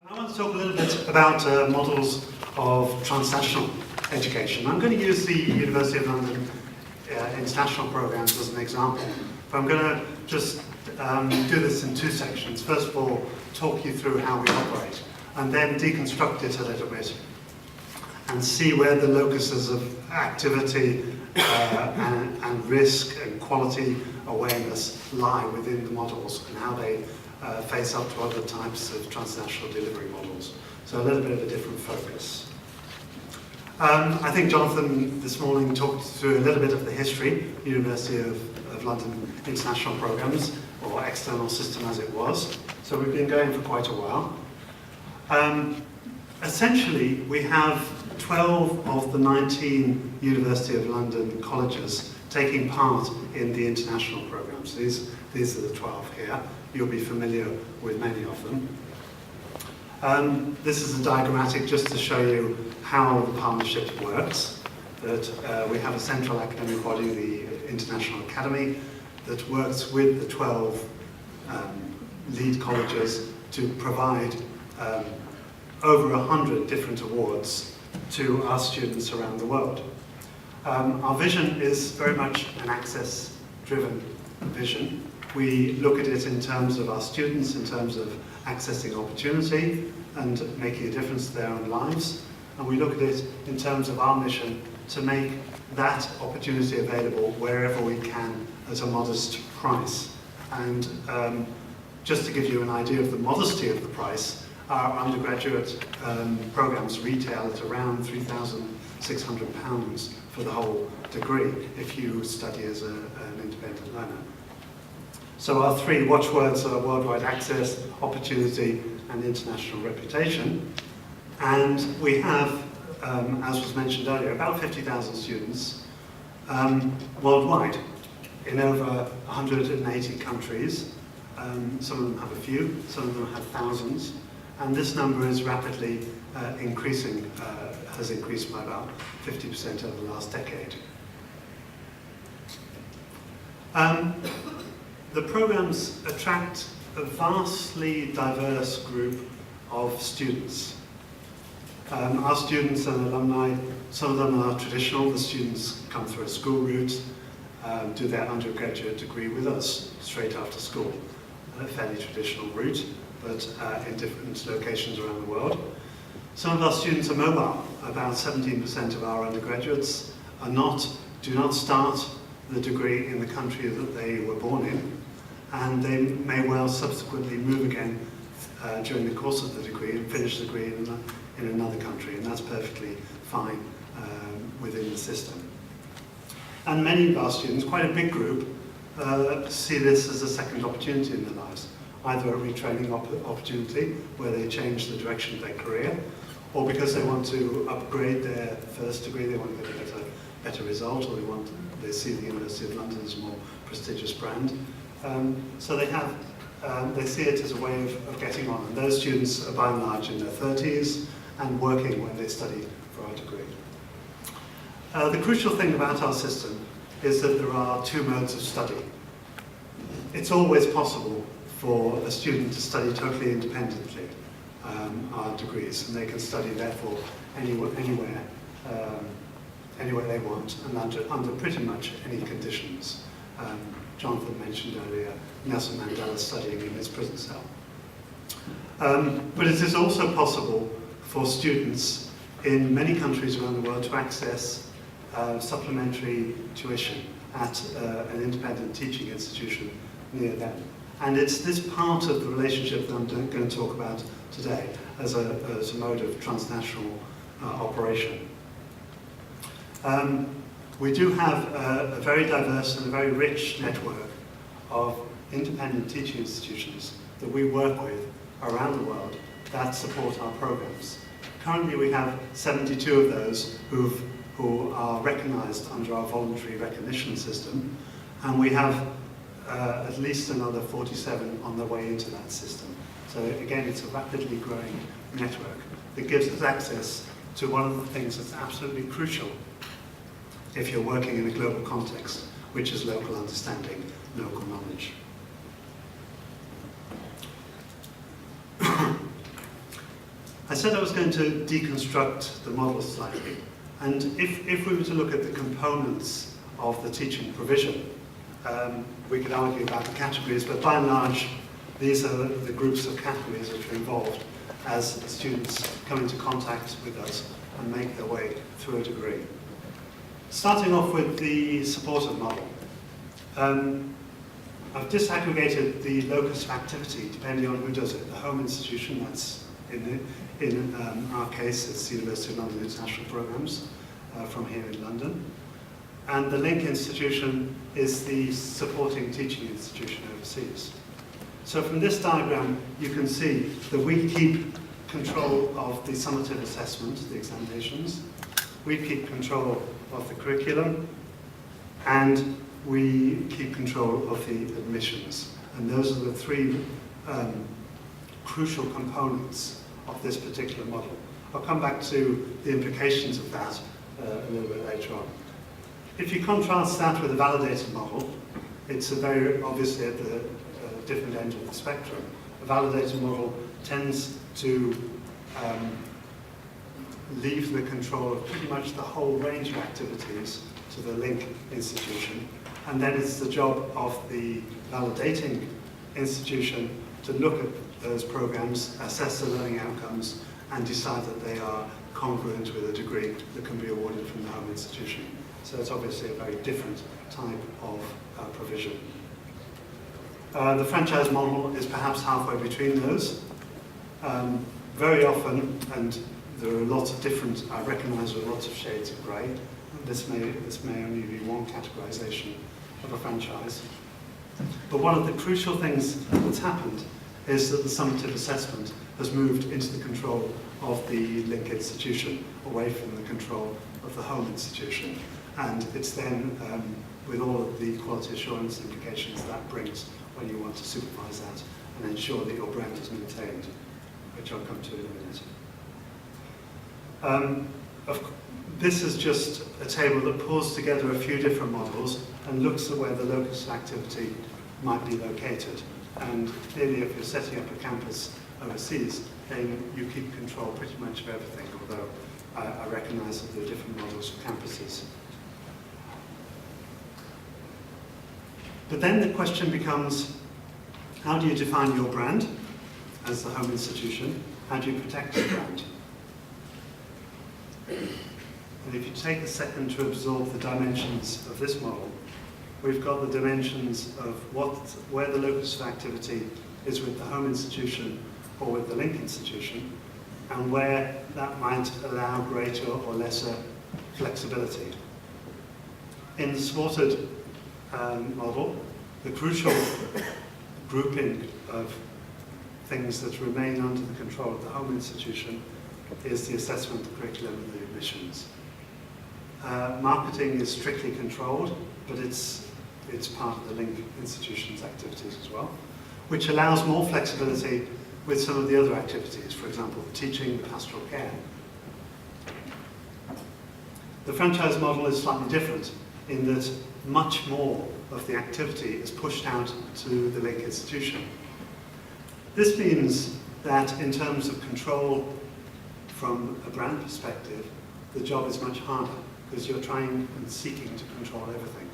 I want to talk a little bit about models of transnational education. I'm going to use the University of London international programs as an example, but I'm going to just do this in two sections. First of all, talk you through how we operate, and then deconstruct it a little bit and see where the locuses of activity and risk and quality awareness lie within the models and how they face up to other types of transnational delivery models. So a little bit of a different focus. I think Jonathan this morning talked through a little bit of the history, University of London International Programs, or external system as it was. So we've been going for quite a while. Essentially, we have 12 of the 19 University of London colleges taking part in the international programs. These are the 12 here. You'll be familiar with many of them. This is a diagrammatic just to show you how the partnership works. That we have a central academic body, the International Academy, that works with the 12 lead colleges to provide over 100 different awards to our students around the world. Our vision is very much an access-driven vision. We look at it in terms of our students, in terms of accessing opportunity and making a difference to their own lives. And we look at it in terms of our mission to make that opportunity available wherever we can at a modest price. And just to give you an idea of the modesty of the price, our undergraduate programs retail at around £3,600 for the whole degree if you study as an independent learner. So our three watchwords are worldwide access, opportunity, and international reputation. And we have, as was mentioned earlier, about 50,000 students worldwide in over 180 countries. Some of them have a few, some of them have thousands. And this number is rapidly increasing, has increased by about 50% over the last decade. The programs attract a vastly diverse group of students. Our students and alumni, some of them are traditional. The students come through a school route, do their undergraduate degree with us straight after school. A fairly traditional route, but in different locations around the world. Some of our students are mobile. About 17% of our undergraduates do not start the degree in the country that they were born in, and they may well subsequently move again during the course of the degree and finish the degree in another country, and that's perfectly fine within the system. And many of our students, quite a big group, see this as a second opportunity in their lives, either a retraining opportunity where they change the direction of their career, or because they want to upgrade their first degree, they want to get a better result, or they see the University of London as a more prestigious brand. So they see it as a way of getting on. And those students are by and large in their 30s and working when they study for our degree. The crucial thing about our system is that there are two modes of study. It's always possible for a student to study totally independently our degrees, and they can study therefore anywhere they want and under pretty much any conditions. Jonathan mentioned earlier Nelson Mandela studying in his prison cell. But it is also possible for students in many countries around the world to access supplementary tuition at an independent teaching institution near them. And it's this part of the relationship that I'm going to talk about today as a mode of transnational operation. We do have a very diverse and a very rich network of independent teaching institutions that we work with around the world that support our programs. Currently we have 72 of those who are recognized under our voluntary recognition system, and we have at least another 47 on their way into that system. So again, it's a rapidly growing network that gives us access to one of the things that's absolutely crucial if you're working in a global context, which is local understanding, local knowledge. said I was going to deconstruct the model slightly, and if we were to look at the components of the teaching provision, we could argue about the categories, but by and large, these are the groups of categories which are involved as students come into contact with us and make their way through a degree. Starting off with the supported model. I've disaggregated the locus of activity depending on who does it. The home institution, that's in our case, it's the University of London International Programmes from here in London. And the link institution is the supporting teaching institution overseas. So from this diagram, you can see that we keep control of the summative assessment, the examinations, we keep control of the curriculum, and we keep control of the admissions. And those are the three crucial components of this particular model. I'll come back to the implications of that a little bit later on. If you contrast that with a validated model, it's very obviously at the different end of the spectrum. A validated model tends to leave the control of pretty much the whole range of activities to the link institution, and then it's the job of the validating institution to look at those programs, assess the learning outcomes, and decide that they are congruent with a degree that can be awarded from the home institution. So it's obviously a very different type of provision. The franchise model is perhaps halfway between those. Very often, and there are lots of different, I recognise there are lots of shades of grey. This may only be one categorisation of a franchise. But one of the crucial things that's happened is that the summative assessment has moved into the control of the link institution, away from the control of the home institution. And it's then, with all of the quality assurance implications that brings when you want to supervise that and ensure that your brand is maintained, which I'll come to in a minute. This is just a table that pulls together a few different models and looks at where the locus of activity might be located. And clearly, if you're setting up a campus overseas, then you keep control pretty much of everything, although I recognise that there are different models for campuses. But then the question becomes, how do you define your brand as the home institution? How do you protect your brand? And if you take a second to absorb the dimensions of this model, we've got the dimensions of where the locus of activity is with the home institution or with the link institution, and where that might allow greater or lesser flexibility. In the supported model, the crucial grouping of things that remain under the control of the home institution is the assessment, the curriculum, and the admissions. Marketing is strictly controlled, but it's part of the link institution's activities as well, which allows more flexibility with some of the other activities, for example, teaching, pastoral care. The franchise model is slightly different in that much more of the activity is pushed out to the link institution. This means that in terms of control from a brand perspective, the job is much harder because you're trying and seeking to control everything.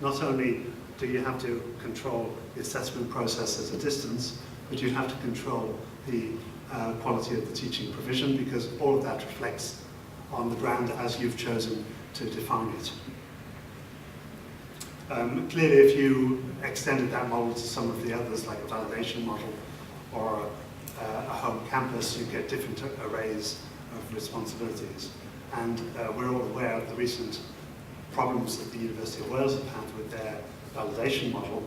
Not only do you have to control the assessment process at a distance, but you have to control the quality of the teaching provision, because all of that reflects on the brand as you've chosen to define it. Clearly, if you extended that model to some of the others, like a validation model or a home campus, you get different arrays of responsibilities. And we're all aware of the recent problems that the University of Wales have had with their validation model,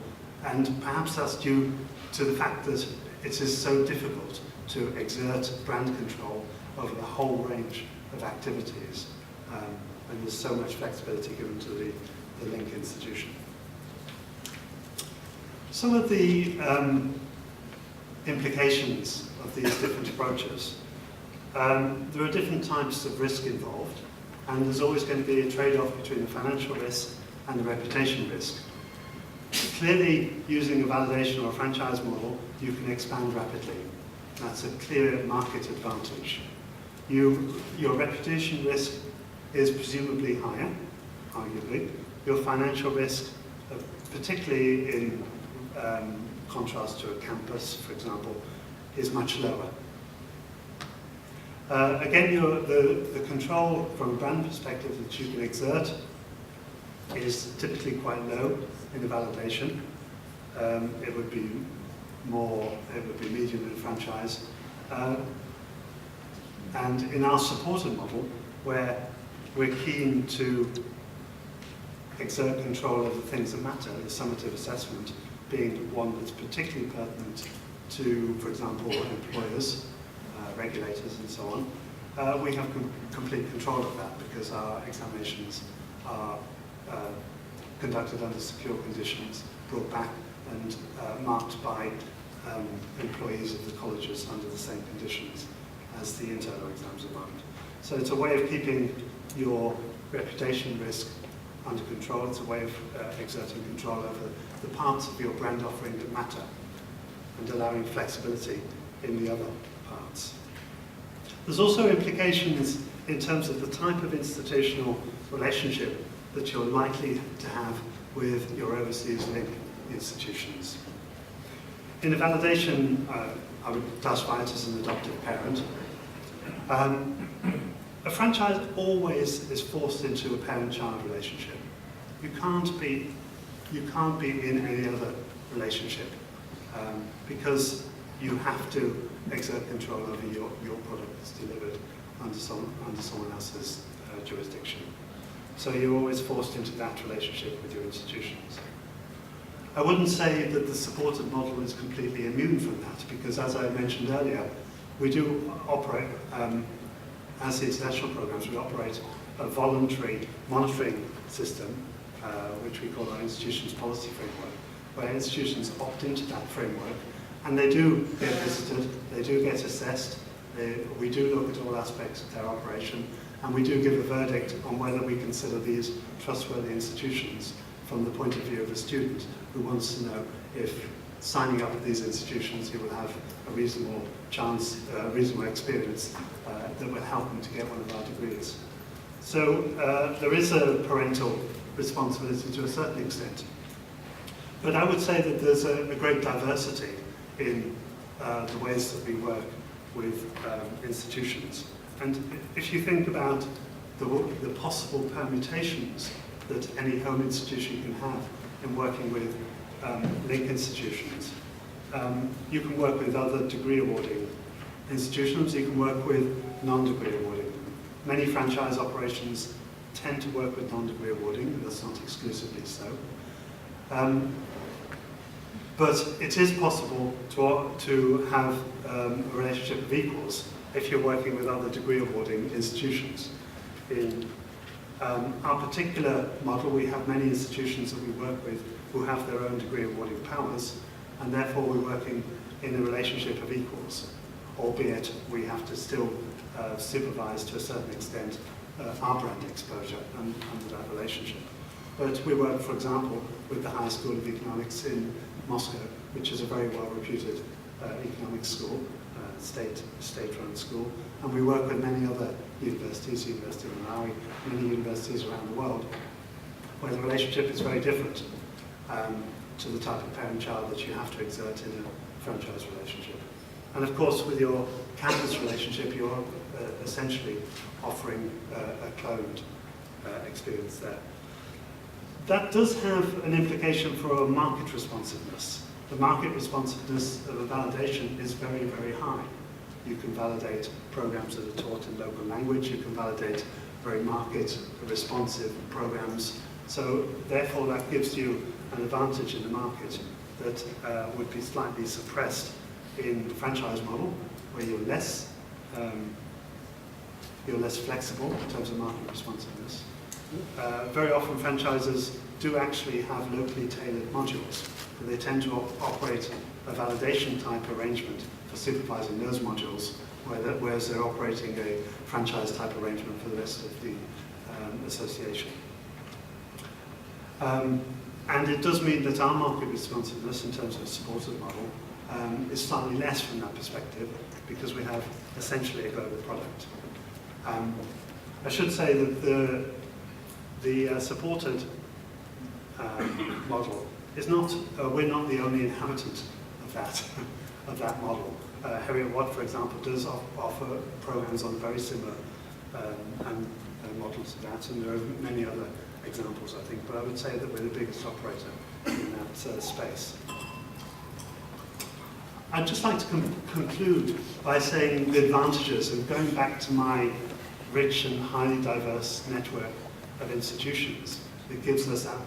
and perhaps that's due to the fact that it is so difficult to exert brand control over the whole range of activities, and there's so much flexibility given to the link institution. Some of the implications of these different approaches. There are different types of risk involved, and there's always going to be a trade-off between the financial risk and the reputation risk. Clearly, using a validation or a franchise model, you can expand rapidly. That's a clear market advantage. Your reputation risk is presumably higher, arguably. Your financial risk, particularly in contrast to a campus, for example, is much lower. Again, the control from a brand perspective that you can exert is typically quite low in a validation. It would be medium in a franchise. And in our supported model, where we're keen to exert control over the things that matter, the summative assessment being one that's particularly pertinent to, for example, employers, regulators and so on, we have complete control of that because our examinations are conducted under secure conditions, brought back and marked by employees of the colleges under the same conditions as the internal exams are marked. So it's a way of keeping your reputation risk under control. It's a way of exerting control over the parts of your brand offering that matter and allowing flexibility in the other parts. There's also implications in terms of the type of institutional relationship that you're likely to have with your overseas link institutions. In a validation, I would classify it as an adoptive parent. A franchise always is forced into a parent-child relationship. You can't be in any other relationship because you have to exert control over your product that's delivered under someone else's jurisdiction. So you're always forced into that relationship with your institutions. I wouldn't say that the supported model is completely immune from that, because as I mentioned earlier, we do operate, as the international programs, we operate a voluntary monitoring system, which we call our institutions policy framework, where institutions opt into that framework, and they do get visited, they do get assessed, we do look at all aspects of their operation, and we do give a verdict on whether we consider these trustworthy institutions from the point of view of a student who wants to know if signing up at these institutions he will have a reasonable chance, reasonable experience that will help him to get one of our degrees. So there is a parental responsibility to a certain extent. But I would say that there's a great diversity in the ways that we work with institutions. And if you think about the possible permutations that any home institution can have in working with link institutions, you can work with other degree awarding institutions, you can work with non-degree awarding. Many franchise operations tend to work with non-degree awarding, and that's not exclusively so. But it is possible to have a relationship of equals if you're working with other degree awarding institutions. In our particular model, we have many institutions that we work with who have their own degree awarding powers, and therefore we're working in a relationship of equals, albeit we have to still supervise to a certain extent our brand exposure under that relationship. But we work, for example, with the High School of Economics in Moscow, which is a very well-reputed economics school, state-run school, and we work with many other universities, University of Malawi, many universities around the world, where the relationship is very different to the type of parent-child that you have to exert in a franchise relationship. And of course, with your campus relationship, you're essentially offering a cloned experience there. That does have an implication for market responsiveness. The market responsiveness of a validation is very, very high. You can validate programs that are taught in local language, you can validate very market responsive programs. So therefore that gives you an advantage in the market that would be slightly suppressed in the franchise model, where you're less flexible in terms of market responsiveness. Very often franchises do actually have locally tailored modules, but they tend to operate a validation type arrangement for supervising those modules, whereas they're operating a franchise type arrangement for the rest of the association. And it does mean that our market responsiveness in terms of supported model is slightly less from that perspective, because we have essentially a global product. I should say that the supported model is not, we're not the only inhabitant of that, of that model. Heriot Watt, for example, does offer programs on very similar models to that, and there are many other examples, I think, but I would say that we're the biggest operator in that space. I'd just like to conclude by saying the advantages, and going back to my rich and highly diverse network of institutions that gives us that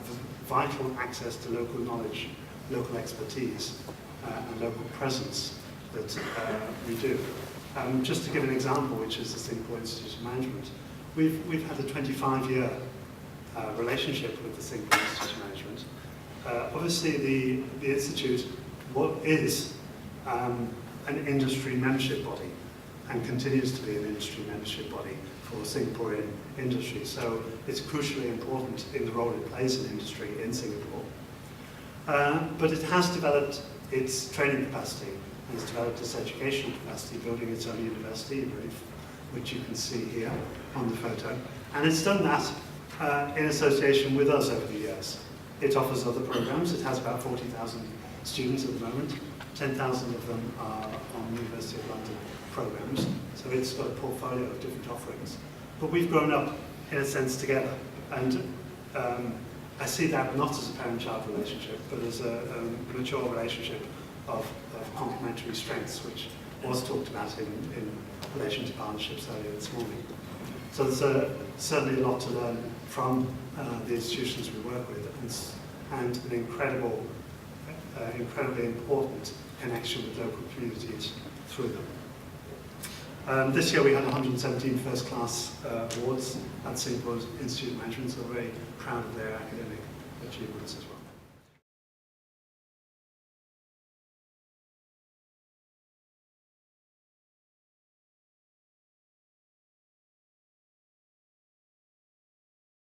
vital access to local knowledge, local expertise, and local presence that we do. Just to give an example, which is the Singapore Institute of Management, we've had a 25-year relationship with the Singapore Institute of Management. Obviously, the Institute is an industry membership body and continues to be an industry membership body for Singaporean industry. So it's crucially important in the role it plays in industry in Singapore. But it has developed its training capacity and it's developed its educational capacity, building its own university in Reef, which you can see here on the photo. And it's done that in association with us over the years. It offers other programs. It has about 40,000 students at the moment. 10,000 of them are on University of London programs. So it's got a portfolio of different offerings. But we've grown up, in a sense, together. And I see that not as a parent-child relationship, but as a mature relationship of complementary strengths, which was talked about in relation to partnerships earlier this morning. So there's certainly a lot to learn from the institutions we work with, and an incredibly important connection with local communities through them. This year we had 117 first-class awards at Singapore Institute of Management, so we're very proud of their academic achievements as well.